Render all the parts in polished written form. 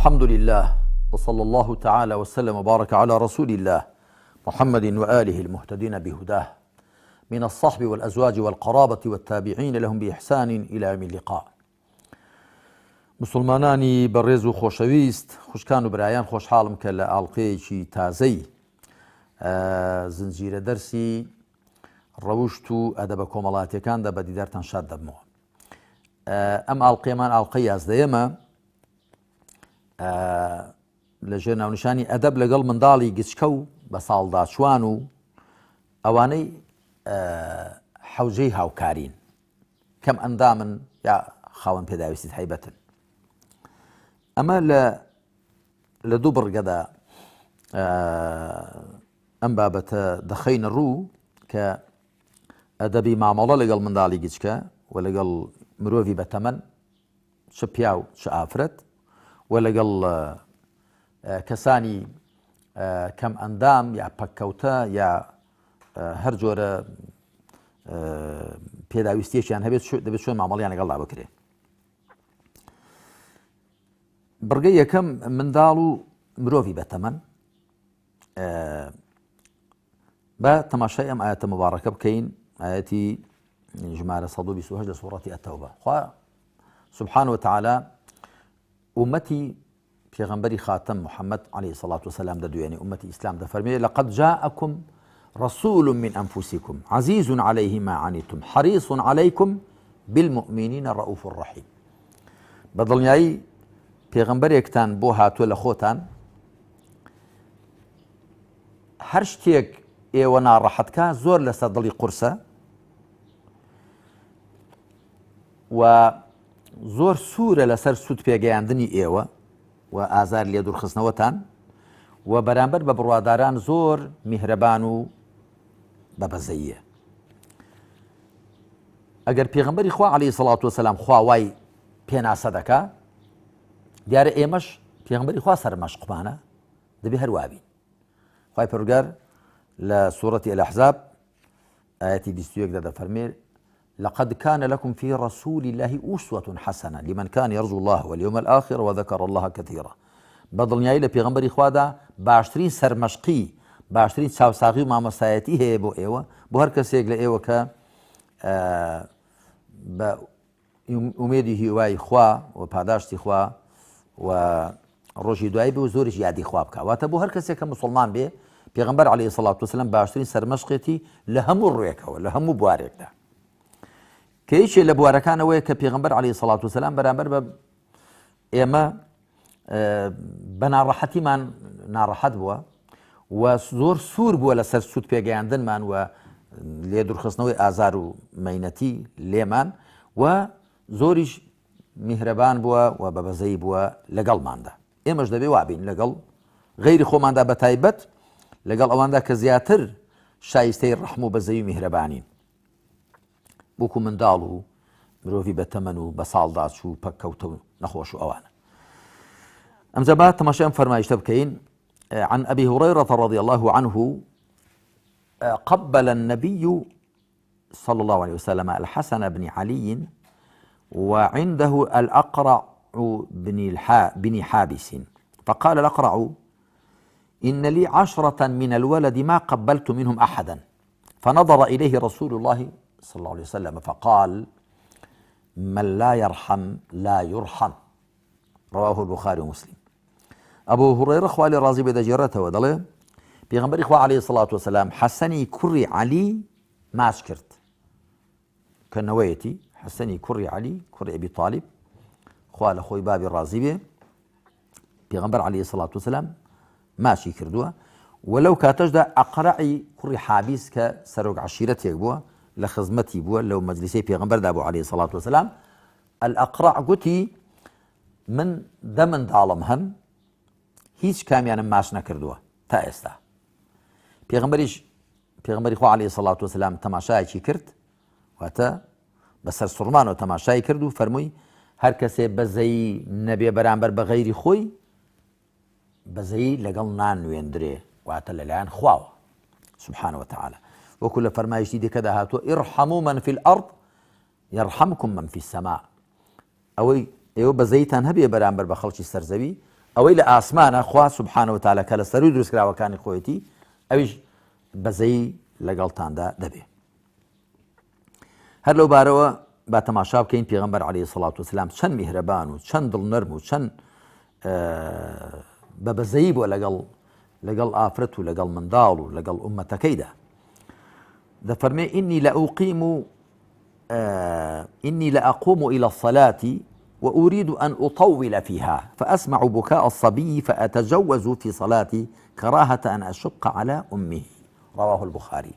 الحمد لله وصلى الله تعالى وسلم وبارك على رسول الله محمد وآله المهتدين بهداه من الصحب والأزواج والقرابة والتابعين لهم بإحسان إلى يوم اللقاء. مسلمانانی بەڕێز و خۆشەویست، خوشکان و برایان، خۆشحاڵم کە لە ئاڵلقەیەکی تازەی زنجیرە دەرسی ڕەوشت و ئەدەبە کۆمەڵاتیەکاندا بە دیدارتان شاد دەبمەوە. ئەم ئاڵلقەیەمان ئاڵلقەی یازدەیەمە لەژێر ناونیشانی ئەدەب لەگەڵ منداڵی گچکە و بە ساڵداچوان و ئەوانەی حەوزەی هاوکارین، کەم ئەندامن یا خاوەن پێداویستیت هەیبەتن. ئەمە لە دوو بڕگەدا ئەم بابەتە دەخەینە ڕوو کە ئەدەبی مامەڵە لەگەڵ منداڵی گچکە و لەگەڵ مرۆڤی بەتەمەن، چ پیا و چ ئافرەت، و لەگەڵ کەسانی کەم ئەندام یا پەککەوتە یا هەر جۆرە پێداویستیەکیان هەبێت دەبێت چۆن مامەڵیان لەگەڵدا بکرێت. بڕگەی یەکەم منداڵ و مرۆڤی بەتەمەن. بە تەماشای ئەم ئاەتە مبارەکە بکەین، ئاەتی ژمارە 128 لە سوورەتی ئەتەوبە. خوا سبحانه وتعالى ئومەتی پێغەمبەری خاتەم محەممەد عليه الصلاة والسلام دەدوێنێ، ئومەتی ئیسلام دەفەرمێ لقد جاءكم رسول من أنفسكم عزيز عليه ما عنتم حريص عليكم بالمؤمنين رؤوف رحيم. بەدڵنیایی پێغەمبەرێکتان بۆ هاتووە لە خۆتان، هەر شتێک ئێوە ناڕەحەتکە زۆر لەسەر دڵی قورسە و زۆر سوورە لەسەر سوود پێگەیاندنی ئێوە و ئازار لێ دوورخستنەوەتان، و بەرامبەر بە بڕواداران زۆر میهرەبان و بەبەزەییە. ئەگەر پێغەمبەری خوا عەلەیهی سەڵات وەسەلام خوا وای پێناسە دەکا، دیارە ئێمەش پێغەمبەری خوا سەرمەشقمانە دەبێ هەروە بین. خوای پەروەردگار لە سوورەتی الأحزاب ئاەتی 21 دەفەرمێ لقد كان لكم في رسول الله أسوة حسنة لمن كان يرجو الله واليوم الآخر وذكر الله كثيرا. بەدڵنیایی لە پێغەمبەری خوادا باشترین سەرمەشقی، باشترین چاوساغی و مامۆستایەتی هەیە بۆ ئێوە، بۆ هەر کەسێک لە ئێوە کە بە ئومێدی هیوای خوا و پاداشتی خوا و ڕۆژی دوایی بێ و زۆریش یادی خوا بکە. واتە بۆ هەر کەسێک کە مسڵمان بێ، پێغەمبەر عەلەیهی سەڵات وەسەلام باشترین سەرمەشقێتی لە هەموو ڕوویەکەوە، لە هەموو بوارێکدا. کە هیچێ لە بوارەکانەوەیە کە پێغەمبەر عەلەیهی سەڵات وەسەلام بەرامبەر بە ئێمە بە ناڕەحەتیمان ناڕەحەت بووە و زۆر سوور بووە لەسەر سوود پێگەیاندنمان و لێ دوورخستنەوەی ئازار و مەینەتی لێمان، و زۆریش میهرەبان بووە و بەبەزەی بووە لەگەڵماندا. ئێمەش دەبێ وابین لەگەڵ غەیری خۆماندا بە تایبەت لەگەڵ ئەواندا کە زیاتر شایستەی ڕەحم و بەزەی و میهرەبانین، بووکو منداڵ و مرۆڤی بەتەمەن و بە ساڵداچ و پەککەوتە و نەخۆش و ئەوانە. ئەمجا با تەماشای ئەم فەرمایشتە بکەین. عن أبي هريرة رضي الله عنه قبل النبي صلى الله عليه وسلم الحسن بن علي وعنده الأقرع بن حابس، فقال الأقرع إن لي 10 من الولد ما قبلت منهم أحدا، فنظر إليه رسول الله صلى الله عليه وسلم فقال من لا يرحم لا يرحم. رواه البخاري ومسلم. أبو هريرة خوالي رازي بدجرته ودله بيغمبري خوا عليه الصلاة والسلام حسني كري علي ما شكرت كنويتي حسني كري علي كري أبي طالب خوال أخوي بابي الرازي به بيغمبر عليه الصلاة والسلام ماشي كردوه، ولو كاتجدا أقرعي كري حابيس كسروق عشيرتي بوا لخزمتي بوا لو مجلسي بيغمبر دابو عليه الصلاة والسلام. الأقرع قتي من دمن داڵم هەن هیچ کامیانم ماش نەکردووە تا ئێستا. پێغەمبەری خوا عەلەیهی سەڵات وەسەلام تەماشایەکی کرد، واتە بەسەر سوڕمانەوە تەماشای کرد و فەرمووی هەر کەسێ بەزەیی نەبێ بەرامبەر بە غەیری خۆی، بەزەیی لەگەڵ نان نوێندرێ، واتە لەلایەن خواوە سبحانه وتعالى. وەکو لە فەرمایشتی دیکەدا هاتووە ئیرحەموو من فی الأرض یەرحەمکم من فی السەما. ئەوەی ئێوە بەزەیتان هەبێ بەرامبەر بە خەڵکی سەرزەوی، ئەوەی لە ئاسمانە خوا سوبحانەوە وتعالە کە لە سەروی دروستکراوەکانی خۆیەتی ئەویش بەزەی لەگەڵتاندا دەبێ. هەر لەو بارەوە با تەماشا بکەین پێغەمبەر عەلەیهی سەڵات وسەلام چەند میهرەبان و چەند دڵنەرم و چەند بە بەزەیی بووە لەگەڵ ئافرەت و لەگەڵ منداڵ و لەگەڵ ئومەتەکەیدا. دەفەرمێ إني لأقوم إلى الصلاة وأريد أن أطول فيها فأسمع بكاء الصبي فأتجوز في صلاتي كراهة أن أشق على أمه. رواه البخاري.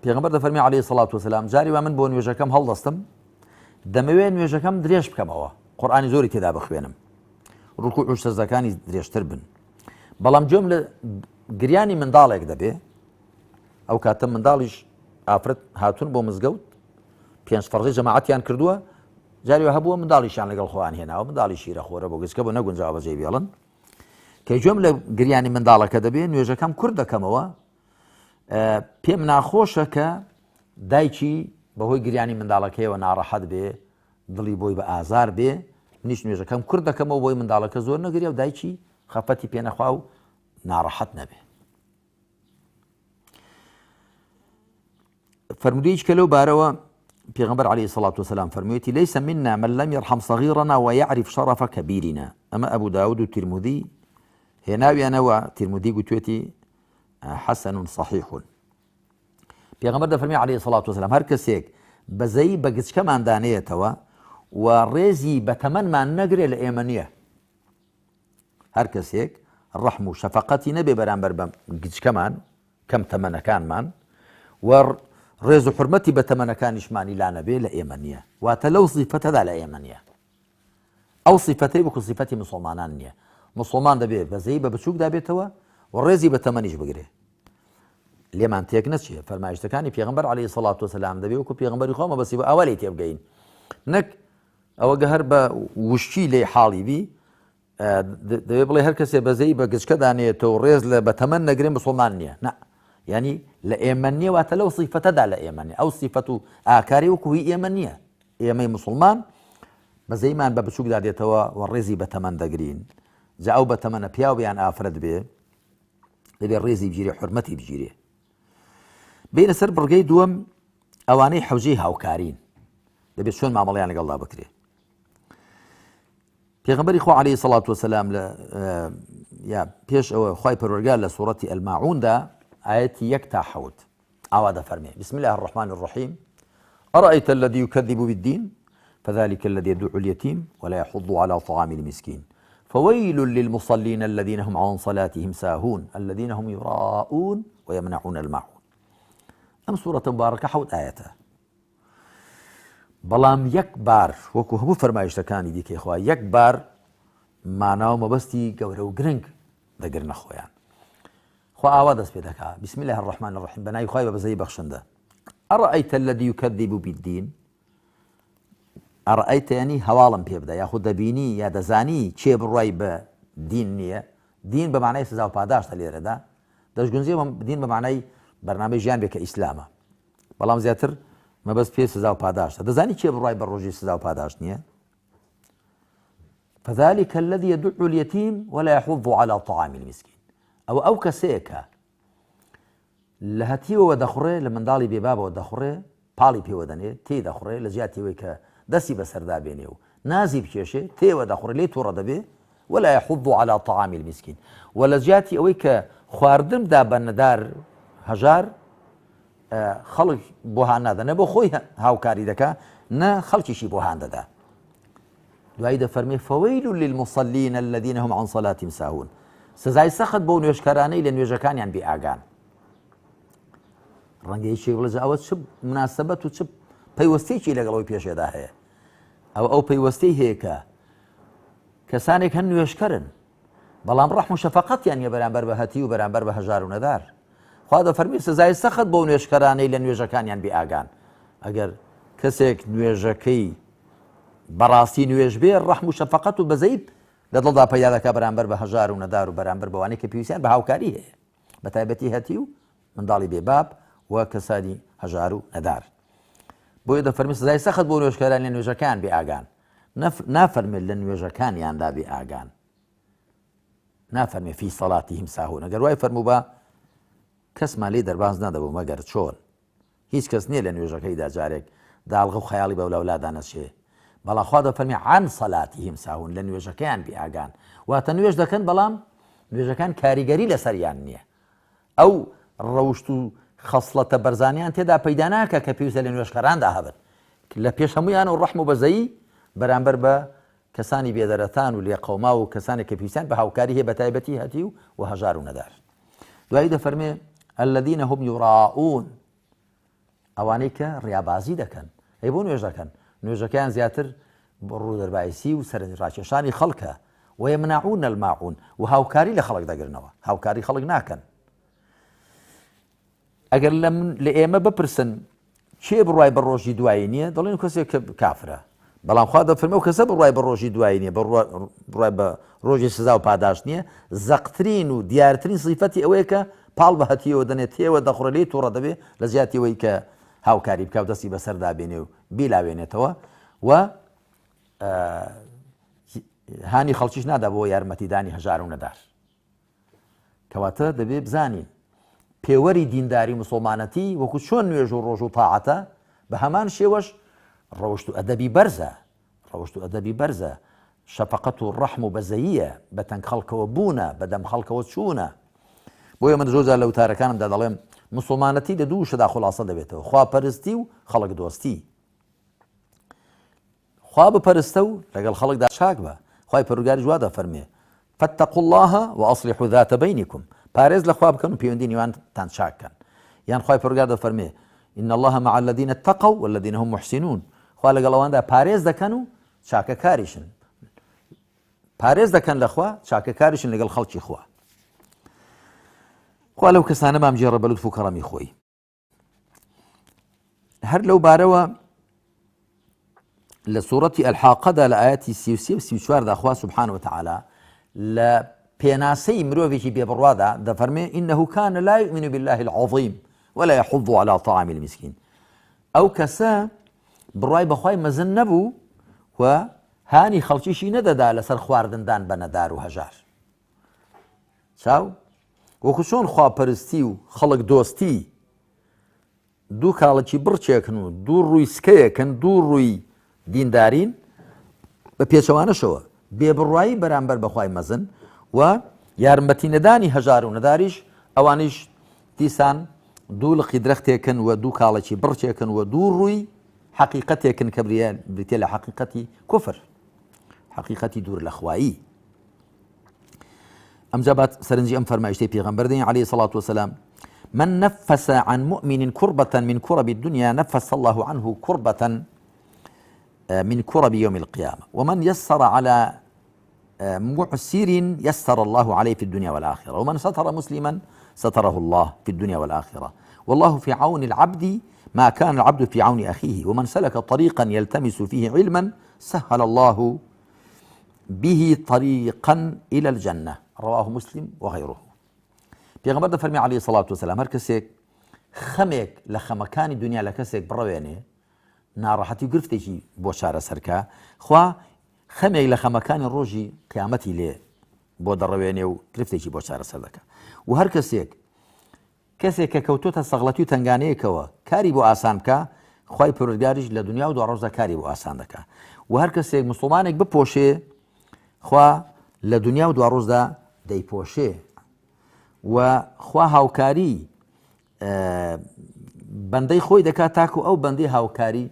پێغەمبەر دەفەرمێ عەلەیهی سەڵات وسەلام جاری وا من بۆ نوێژەکەم هەڵدەستم دەمەوێت نوێژەکەم درێژ بکەمەوە، قورئانی زۆری تێدا بخوێنم، ڕوکوع و سەجدەکانی درێژتر بن، بەڵام گوێم لە گریانی منداڵێک دەبێ. ئەو کاتە منداڵیش ئافرەت هاتوون بۆ مزگەوت پێنج فەرقی جەماعەتیان کردووە، جاری وا هەبووە منداڵیشیان لەگەڵ خۆیان هێناوە، منداڵی شیرەخۆرە بۆ گچکە بۆ نەگونجاوە بەجێ بێڵن، کە گوێم لە گریانی منداڵەکە دەبێ نوێژەکەم کورت دەکەمەوە. پێم ناخۆشە کە دایکی بەهۆی گریانی منداڵەکەیەوە ناڕەحەت بێ، دڵی بۆی بە ئازار بێ، منیش نوێژەکەم کورت دەکەمەوە بۆی منداڵەکە زۆر نەگرێ و دایکی خەفەتی پێ نەخوا و ناڕەحەت نەبێ. فرموديش كلو باروا پیغمبر عليه الصلاة والسلام فرميتي ليس منا من لم يرحم صغيرنا ويعرف شرف كبيرنا. أما أبو داود والترمذي هنا أنا ترمذي قلتوتي حسن صحيح. پیغمبر ده فرمي عليه الصلاة والسلام هر کسیک بزي بگچ كمان دانيه توا ورزي بتمن ما نقري الإيمانية. هر کسیک الرحم وشفقتي نبي برانبر بگچ كمان كم تمن كان من ورز حرمتي بتمن كان إشماني لا نبي لإيمانية واتلو صفة ذا لإيمانية أو صفتي بكو صفتي مسلمانانية مسلمان دبي بزي بشوك دبي توا والرزي بتمنيش بقري لێمان تێک نەچێ فەرمایشتەکانی پێغەمبەر عەلەیهی سەڵات وسەلام دەبێ وەکو پێغەمبەری خۆمە بەسی بە ئەوەی تێبگەین نەک ئەوە گە هەر بە وشتی لێ حاڵی بی دەبێ بڵێ هەر کەسێ بەزەی بە گچکە دانێتەوە ڕێز لە بەتەمەن نەگرێن مسڵمان نییە نە یعنی لە ئێمە نییە واتە لەو سیفەتەدا لە ئێمە نیە ئەو سیفەت و ئاکاری وەکو هی ئێمە نییە ئێمەی مسڵمان بەزەیمان بە بچووک دادێتەوە و ڕێزی بەتەمەن دەگرین جا ئەو بەتەمەنە پیاو بیان ئافرەت بێ دەبێ ڕێزی بگیرێ حورمەتی بگیرێ. بين سر برقي دوم اواني حوجي هاوكارين دبي شلون معامليان لقال الله بكري پیغمبر خو عليه الصلاه والسلام يا بيش او خوي پروردگار لسوره الماعون ده ايات يكتا حوت اواد فرمي بسم الله الرحمن الرحيم ارايت الذي يكذب بالدين فذلك الذي يدعو اليتيم ولا يحض على طعام المسكين فويل للمصلين الذين هم عن صلاتهم ساهون الذين هم يراءون ويمنعون الماعون. أم سورة مباركة حوت آياتها بلام يكبار وكو همو فرمايشتكاني ديكي إخوة يكبار معناه مبستي قورة وقرنق دقرنا خويان خو آوادس بيدكا بسم الله الرحمن الرحيم بناي خوايبة بزي بخشنده أرأيت الذي يكذب بالدين أرأيت يعني هوالم بيبدا ياخد دبيني يا دزاني چه بروي بدين نية دين بمعنى سزاو پاداش تليره دا داش گنزي دين بمعنى برنامج جیان بێ کە ئیسلامە بەڵام زیاتر مەبەست پێ سزا و پاداشتە دەزانی چێ بڕای بە ڕۆژی سزا و پاداش نییە فذلك الذي يدعو اليتيم ولا يحض على طعام المسكين ئەو کەسەیەکە لە هەتیوەوە دەخوڕێ لە منداڵی بێبابەوە دەخوڕێ پاڵی پێوە دەنێ تێی دەخوڕێ لە جیاتیەوەی کە دەستی بەسەردا بێنێ و نازی بکێشێ تێوە دەخوڕێ لێ تووڕە دەبێ ولا يحض على طعام المسكين ولا جیاتی ئەوەی کە خواردندا بە نەدار هەژار خەڵک بۆ هان نادە نە بۆ خۆی هاوکاری دەکا نە خەڵکیشی بۆ هان دەدا. دوایی دەفەرمێ فەوەیل للمصلين الذين هم عن صلاتهم ساهون سزای سەخت بۆ نوێژکارانەی لە نوێژەکانیان بێ ئاگان. ڕەنگە هیچێک بڵێ ئەوە چ مناسەبەت و چ پەیوەستێکی لەگەڵەوەی پێشێدا هەیە ئەو پەیوەستەی هەیە کە کەسانێک هەن نوێژکەرن بەڵام ڕەحم و شەفەقەتیان نیە بەرامبەر بە هەتی و بەرامبەر بە هەژار و نەدار. خوا دەفەرمی سزای سەخت بۆ نوێژکەرانەی لە نوێژەکانیان بێ ئاگان ئەگەر کەسێک نوێژەکەی بەڕاستی نوێژ بێ ڕەحم و شەفەقەت و بەزەیت لە دڵدا پەیدا دەکا بەرامبەر بە هەژار و نەدار و بەرامبەر بەوانەی کە پێویستیان بە هاوکاری هەیە بە تایبەتی هەتی و منداڵی بێباب و کەسانی هەژار و نەدار. بۆیە دەفەرمی سزای سەخت بۆ نوێژکەران لە نوێژەکان بێ ئاگان نافەرمێت لە نوێژەکانیاندا بێ ئاگان، نافەرمێ فی سەڵاتیهم ساهون. ئەگەر وای فەرموو بە کەسمان لێ دەرباز نەدەبوو مەگەر چۆن، هیچ کەس نییە لە نوێژەکەیدا جارێک داڵغە و خەیاڵی بە ولاولادا نەچێ، بەڵام خوا دەفەرمێ عن سەڵاتیهم ساهون، لە نوێژەکەیان بێ ئاگان. واتە نوێژ دەکەن بەڵام نوێژەکان کاریگەری لەسەریان نییە، ئەو ڕەوشت و خەسڵەتە بەرزانیان تێدا پەیدا ناکە کە پێویستە لە نوێژخەراندا هەبن، لە پێش هەمویان و ڕەحم و بەزەیی بەرامبەر بە کەسانی بێدەرەتان و لێقەوما و کەسانی کە پێویستیان بە هاوکاری هەیە بە تایبەتی هەتی و هەژار و نەدار. دوایی دەفەرمێ الذين هم يراءون، ئەوانەی کە ڕیابازی دەکەن، ئەی بۆ نوێژ دەکەن، نوێژەکەیان زیاتر بۆ ڕوودەربایسی و سەرنجڕاکێشانی خەڵکە، ويمنعون الماعون، و هاوکاری لە خەڵک دەگرنەوە، هاوکاری خەڵک ناکەن. ئەگەر لە ئێمە بپرسن چێ بڕوای بە ڕۆژی دوایی نییە، دەڵێن کەسێک کافرە، بەڵام خوا دەفەرمێ و کەسە بڕوای بە ڕۆژی دوایی نییە، بڕوای بە ڕۆژی سزا و پاداش نییە، زەقترین و دیارترین صیفەتی ئەوەیە کە پاڵ بە هەتیەوە دەنێت تێوە دەخڕە لێ تووڕە دەبێ لە زیاتیەوەی کە هاوکاری بکە و دەستی بەسەردا بێنێ و بیلاوێنێتەوە و هانی خەڵکیش نادا بۆ یارمەتیدانی هەژار و نەدار. کەواتە دەبێ بزانین پێوەری دینداری موسڵمانەتی وەکو چۆن نوێژ و ڕۆژ و تاعەتە، بە هەمان شێوەش ڕەوشت و ئەدەبی بەرزە، ڕەوشت و ئەدەبی بەرزە، شەفەقەت و ڕەحم و بەزەییە، بە تەنگ خەڵکەوە بوونە، بەدەم خەڵکەوە چوونە. بۆیە من زۆرجار لە وتارەکانمدا دەڵێم موسڵمانەتی لە دوو شەدا خولاسە دەبێتەوە، خواپەرستی و خەڵک دۆستی. خوا بپەرستە و لەگەڵ خەڵکدا چاک بە، خوای پەروەردگاریش وا دەفەرمێ فاتقوا الله وأصلحوا ذات بينكم، پارێز لە خوا بکەن و پەیوەندی نێوانتان چاککەن. یان خوای پەروەردگار دەفەرمێ إن الله مع الذين اتقوا والذين هم محسنون، خوا لەگەڵ ئەواندا پارێز دەکەن و چاکەکاریشن، پارێز دەکەن لە خوا چاکەکاریشن لەگەڵ خەڵکی خوا. خوا لەو کەسانە مامجێڕە بە لوتف و کەڕەمی خۆی. هەر لەو بارەوە لە سوورەتی ئەلحاقەدا لە ئایەتی 33 و 34 خوا سبحانه وتعالى لە پێناسەی مرۆڤێکی بێبڕوادا دەفەرمێ إنه كان لا يؤمن بالله العظيم ولا يحض على طعام المسكين، ئەو کەسە بڕوای بەخوای مەزن نەبوو و هانی خەڵکیشی نەدەدا لەسەر خواردندان بە نەدار و هەژار. چاو وەکو چۆن خواپەرستی و خەڵک دۆستی دوو کاڵکی بڕچێکن و دوو ڕووی سکەیەکن، دوو ڕووی دیندارین بە پێچەوانەشەوە، بێبڕوایی بەرامبەر بەخوای مەزن و یارمەتی نەدانی هەژار و نەداریش، ئەوانیش دیسان دوو لقی درەختێکن و دوو کاڵکی بڕچێکن و دوو ڕووی حەقیقەتێکن کە بریتێ لە حەقیقەتی کوفر، حەقیقەتی دوور لە خوایی. ئەمجا بات سەرنجی ئەم فەرمایشتەی پێغەمبەر دەین عەلەیهی سەڵات وسەلام من نفس عن مؤمن كربة من كرب الدنيا نفس الله عنه كربة من كرب يوم القيامة، ومن يسر على معسر يسر الله عليه في الدنيا والآخرة، ومن ستر مسلما ستره الله في الدنيا والآخرة، والله في عون العبد ما كان العبد في عون أخيه، ومن سلك طريقا يلتمس فيه علما سهل الله به طريقا إلى الجنة، رواه مسلم وغيره. پێغەمبەر دەفەرمێ عەلەیهی سەڵات وسەلام هەر کەسێک خەمێک لە خەمەکانی دنیا لە کەسێک بڕەوێنێ، ناڕەحەتی و گرفتێکی بۆ چارەسەرکە، خوا خەمێک لە خەمەکانی ڕۆژی قیامەتی لێ بۆ دەڕەوێنێ و گرفتێکی بۆ چارەسەر دەکە. و هەر کەسێک کە کەوتۆتە سەغڵەتی و تەنگانەیەکەوە کاری بۆ ئاسان بکە، خوای پەروەردگاریش لە دنیا و دوڕۆژدا کاری بۆ ئاسان دەکا. و هەر کەسێک موسڵمانێک بپۆشێ، خوا لە دنیا و دوڕۆژدا دەیپۆشێ و خوا هاوکاری بەندەی خۆی دەکات تاکو ئەو بەندەی هاوکاری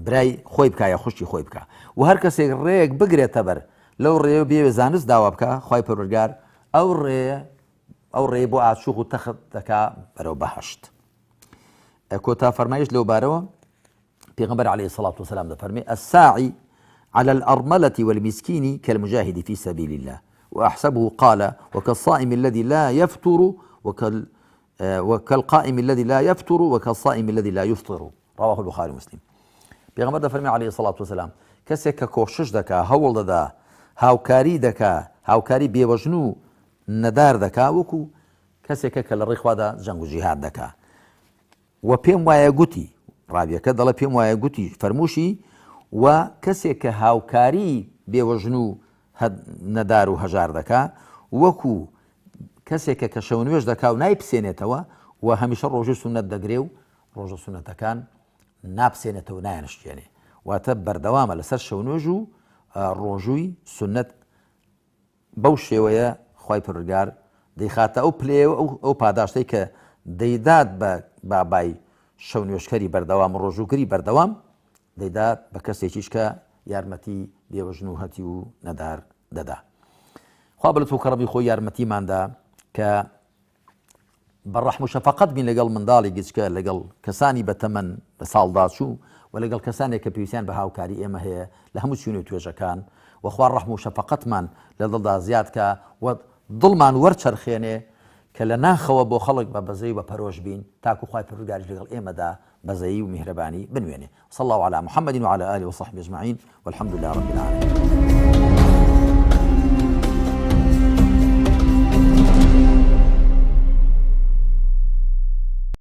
برای خۆی بکە یا خوشتی خۆی بکە. و هەر کەسێک ڕێیەک بگرێتە بەر لەو ڕێوە بێوێ زانست داوا بکە، خوای پەروەردگار ئەو ڕێ بۆ ئاچوق و تەخت دەکا بەرەو بەهەشت. کۆتا فەرمایش لەو بارەوە پێغەمبەر عەلەیهی سەڵات وسەلام دەفەرمێ الساعی على الأرملة والمسكين كالمجاهد في سبيل الله، وأحسبه قال وكالصائم الذي لا يفطر وكالقائم الذي لا يفطر وكالصائم الذي لا يفطر، رواه البخاري ومسلم. پێغەمبەر دەفەرمێ عەلەیهی سەڵات وسەلام کەسێک کە کۆشش دەکا، هەوڵ دەدا، هاوکاری دەکا، هاوکاری بێوەژن و نەدار دەکا، وەکو کەسێکە کە لە ڕێی خوادا جەنگ و جیهاد دەکا. و پێم وایە گوتی ڕابیەکە دەڵێ پێم وایە گوتی فەرمووشی و کەسێک کە هاوکاری بێوەژن و نەدار و هەژار دەکا وەکو کەسێکە کە شەو نوێژ دەکا و نایپسێنێتەوە و هەمیشە ڕۆژی سونەت دەگرێ و ڕۆژە سونەتەکان ناپسێنێتەوە نایەنشتێنێ واتە بەردەوامە لەسەر شەو نوێژ و ڕۆژووی سونەت بەو شێوەیە خوای پروردگار دەیخاتە ئەو پلێ ئەو پاداشتەی کە دەیدات بە بابای شەو نوێژکەری بەردەوام ڕۆژووگری بەردەوام دەیدات بە کەسێکیش کە یارمەتی بێوەژن و هەتی و نەدار دەدا. خوا بە لەتۆ کەڕەبی خۆی یارمەتیماندا کە بەڕەحم و شەفەقەت بین لەگەڵ منداڵی گچکە لەگەڵ کەسانی بەتەمەن بە ساڵدا چوو و لەگەڵ کەسانێک کە پێویستیان بە هاوکاری ئێمە هەیە لە هەموو چوونێ توێژەکان وەخوا ڕەحم و شەفەقەتمان لە دڵدا زیاد کە و دڵمان وەرچەرخێنێ کە لە ناخەوە بۆ خەڵک بە بەزەی و بە پەرۆش بین تاکو خوای پروردگاریش لەگەڵ ئێمەدا بەزەیی و میهرەبانی بنوێنێ. صلی الله علی محمد وعلى آله وصحبه اجمعین والحمد لله رب العالمین.